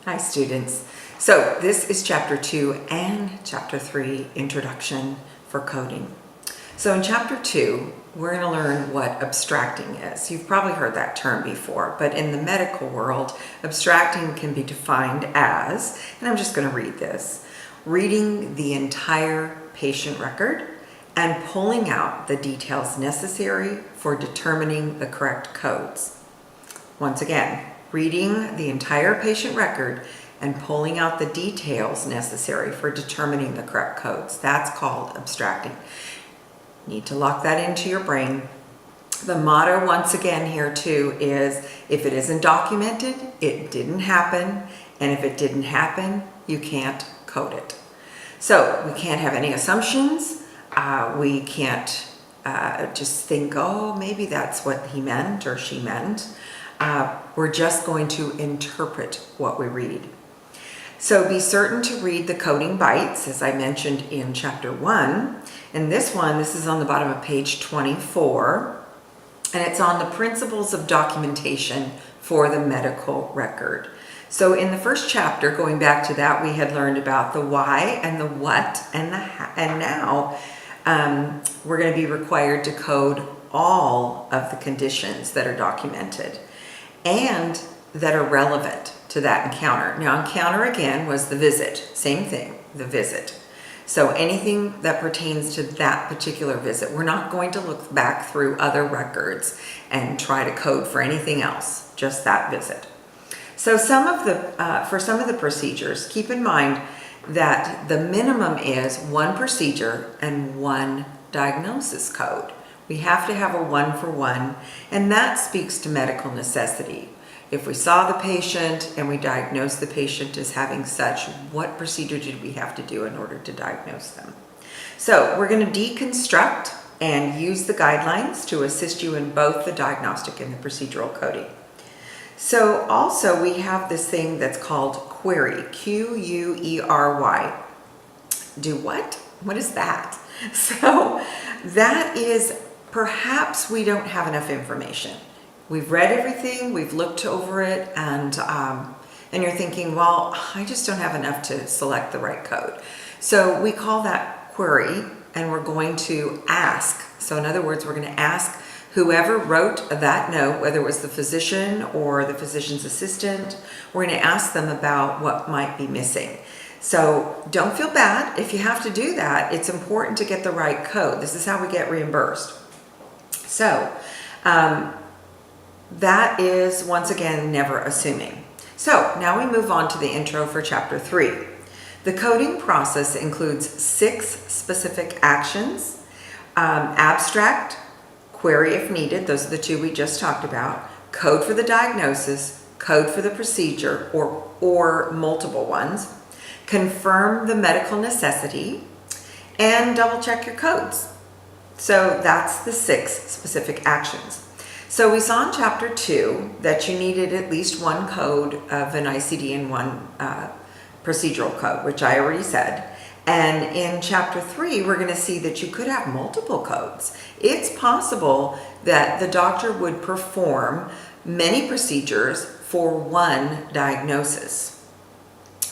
Hi students. So this is chapter 2 and chapter 3, Introduction for Coding. So in chapter 2, we're going to learn what abstracting is. You've probably heard that term before, but in the medical world, abstracting can be defined as, and I'm just going to read this, reading the entire patient record and pulling out the details necessary for determining the correct codes. Once again, reading the entire patient record and pulling out the details necessary for determining the correct codes. That's called abstracting. Need to lock that into your brain. The motto once again here too is, if it isn't documented, it didn't happen, and if it didn't happen, you can't code it. So we can't have any assumptions. We can't just think, oh, maybe that's what he meant or she meant. We're just going to interpret what we read. So be certain to read the coding bites, as I mentioned in chapter 1. And this is on the bottom of page 24, and it's on the principles of documentation for the medical record. So in the first chapter, going back to that, we had learned about the why and the what and the how, and now we're going to be required to code all of the conditions that are documented and that are relevant to that encounter. Now, encounter again was the visit, same thing, the visit. So anything that pertains to that particular visit, we're not going to look back through other records and try to code for anything else, just that visit. So for some of the procedures, keep in mind that the minimum is one procedure and one diagnosis code. We have to have a 1-for-1, and that speaks to medical necessity. If we saw the patient and we diagnosed the patient as having such, what procedure did we have to do in order to diagnose them? So we're going to deconstruct and use the guidelines to assist you in both the diagnostic and the procedural coding. So also we have this thing that's called query, Q-U-E-R-Y. Do what? What is that? So that is, perhaps we don't have enough information. We've read everything, we've looked over it, and you're thinking, well, I just don't have enough to select the right code. So we call that query, and we're going to ask. So in other words, we're going to ask whoever wrote that note, whether it was the physician or the physician's assistant, we're going to ask them about what might be missing. So don't feel bad if you have to do that. It's important to get the right code. This is how we get reimbursed. So that is, once again, never assuming. So now we move on to the intro for chapter 3. The coding process includes 6 specific actions: abstract, query if needed, those are the 2 we just talked about, code for the diagnosis, code for the procedure or multiple ones, confirm the medical necessity, and double check your codes. So that's the 6 specific actions. So we saw in chapter 2 that you needed at least one code of an ICD and one procedural code, which I already said. And in chapter 3, we're going to see that you could have multiple codes. It's possible that the doctor would perform many procedures for one diagnosis,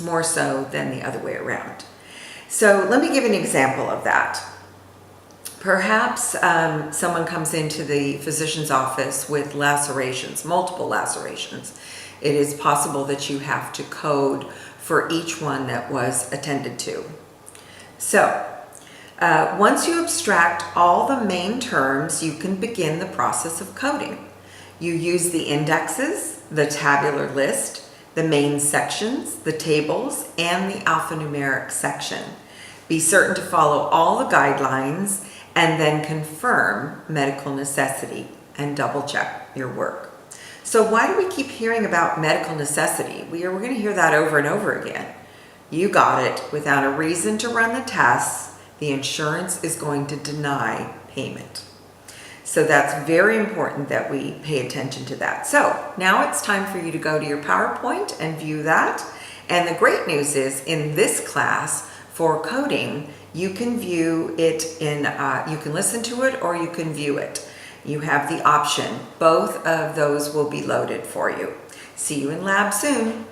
more so than the other way around. So let me give an example of that. Perhaps someone comes into the physician's office with lacerations, multiple lacerations. It is possible that you have to code for each one that was attended to. So once you abstract all the main terms, you can begin the process of coding. You use the indexes, the tabular list, the main sections, the tables, and the alphanumeric section. Be certain to follow all the guidelines and then confirm medical necessity and double check your work. So why do we keep hearing about medical necessity? We're going to hear that over and over again. You got it. Without a reason to run the tests, the insurance is going to deny payment. So that's very important that we pay attention to that. So now it's time for you to go to your PowerPoint and view that. And the great news is, in this class for coding, you can view it you can listen to it or you can view it. You have the option. Both of those will be loaded for you. See you in lab soon.